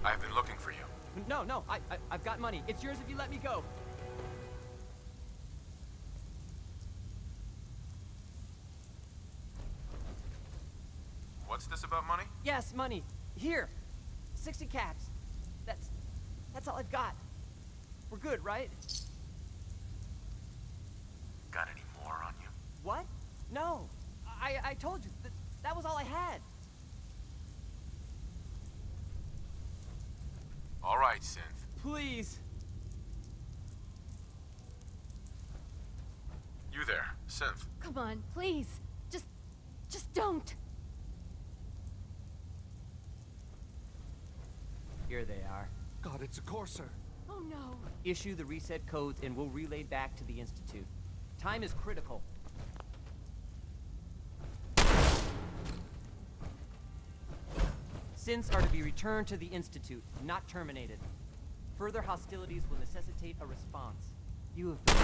I've been looking for you. No, I've got money. It's yours if you let me go. What's this about money? Yes, money. Here. 60 caps. That's all I've got. We're good, right? Got any more on you? What? No. I told you. That was all I had. All right, Synth. Please. You there, Synth. Come on, please. Just don't. Here they are. God, it's a Courser. Oh no. Issue the reset codes and we'll relay back to the Institute. Time is critical. Synths are to be returned to the Institute, not terminated. Further hostilities will necessitate a response. You have been...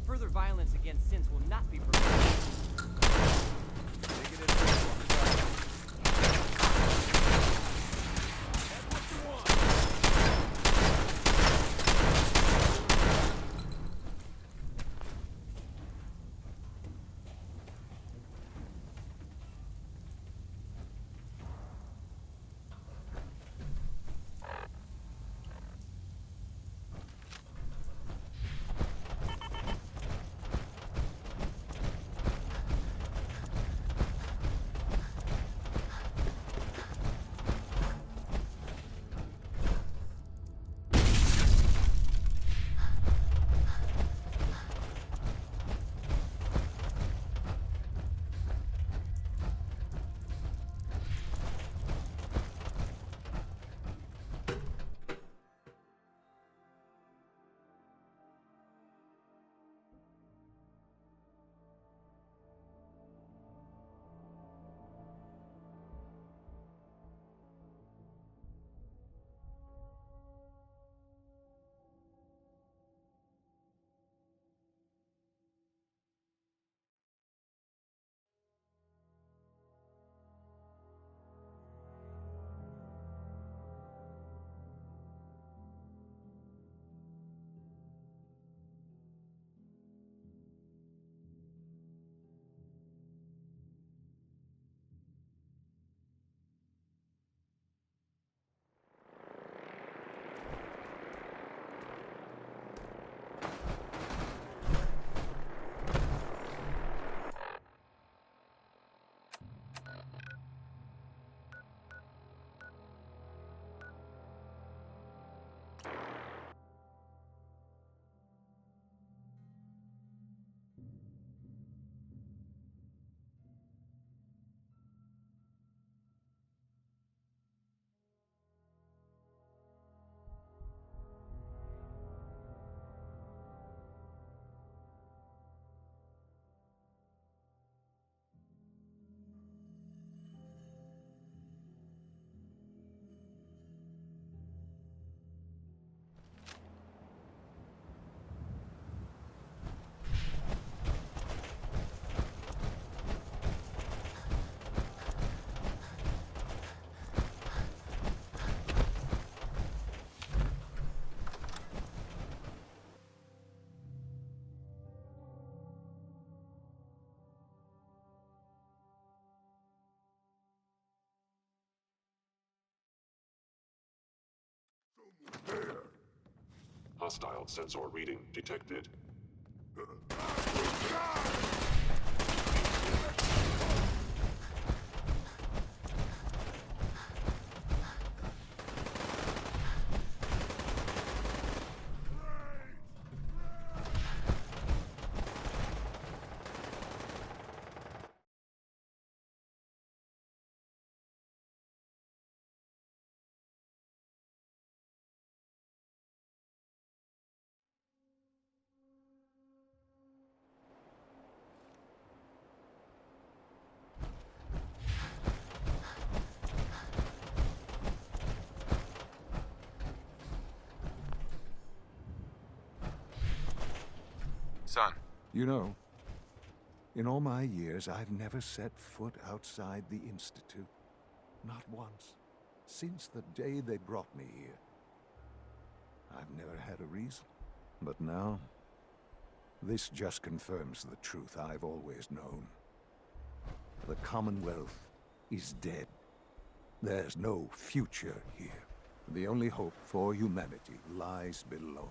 Further violence against synths will not be permitted. Hostile sensor reading detected. Son. You know, in all my years, I've never set foot outside the Institute. Not once. Since the day they brought me here. I've never had a reason. But now, this just confirms the truth I've always known. The Commonwealth is dead. There's no future here. The only hope for humanity lies below.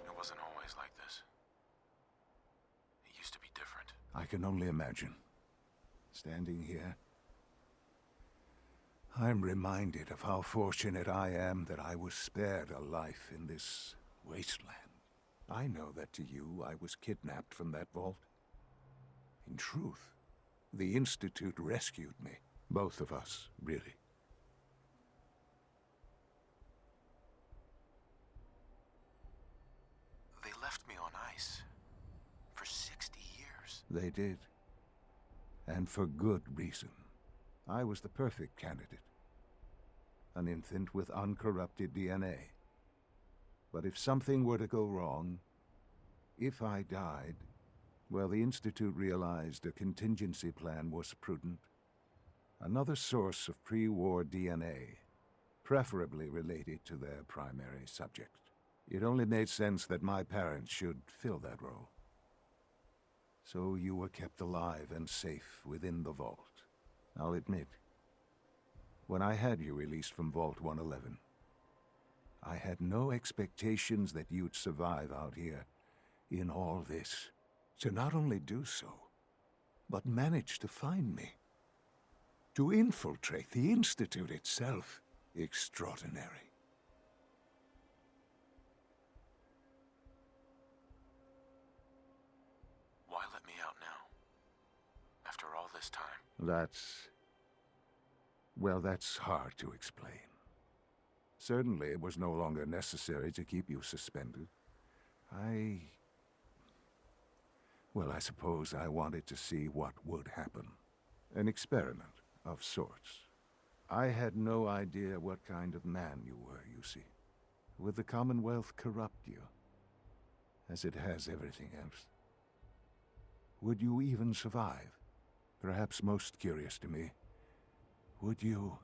It wasn't always like this. It used to be different. I can only imagine. Standing here, I'm reminded of how fortunate I am that I was spared a life in this wasteland. I know that to you, I was kidnapped from that vault. In truth, the Institute rescued me. Both of us, really. They left me on ice. For 60 years. They did. And for good reason. I was the perfect candidate. An infant with uncorrupted DNA. But if something were to go wrong, if I died, well, the Institute realized a contingency plan was prudent. Another source of pre-war DNA, preferably related to their primary subject. It only made sense that my parents should fill that role. So you were kept alive and safe within the vault. I'll admit, when I had you released from Vault 111, I had no expectations that you'd survive out here in all this. To not only do so, but manage to find me. To infiltrate the Institute itself. Extraordinary. Why let me out now? After all this time? That's hard to explain. Certainly it was no longer necessary to keep you suspended. I suppose I wanted to see what would happen. An experiment of sorts. I had no idea what kind of man you were, you see. Would the Commonwealth corrupt you? As it has everything else? Would you even survive? Perhaps most curious to me, would you,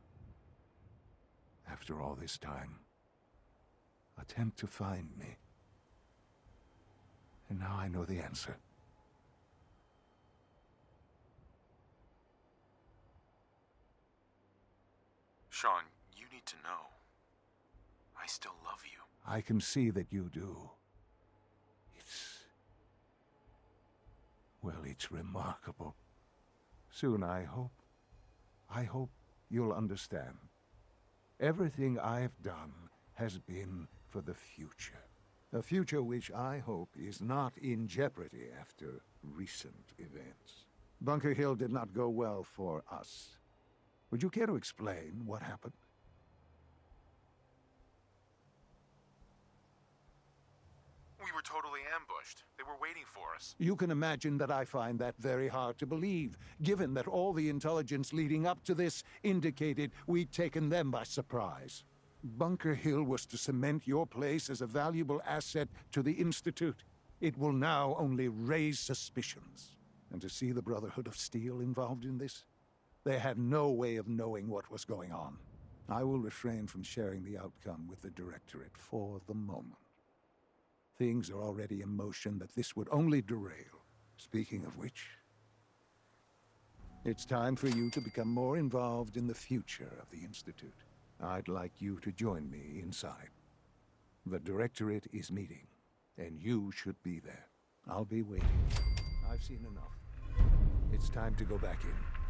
after all this time, attempt to find me? And now I know the answer. Sean, you need to know. I still love you. I can see that you do. It's remarkable. Soon, I hope you'll understand. Everything I've done has been for the future. A future which I hope is not in jeopardy after recent events. Bunker Hill did not go well for us. Would you care to explain what happened? We were totally ambushed. They were waiting for us. You can imagine that I find that very hard to believe, given that all the intelligence leading up to this indicated we'd taken them by surprise. Bunker Hill was to cement your place as a valuable asset to the Institute. It will now only raise suspicions. And to see the Brotherhood of Steel involved in this? They had no way of knowing what was going on. I will refrain from sharing the outcome with the Directorate for the moment. Things are already in motion that this would only derail. Speaking of which, it's time for you to become more involved in the future of the Institute. I'd like you to join me inside. The Directorate is meeting, and you should be there. I'll be waiting. I've seen enough. It's time to go back in.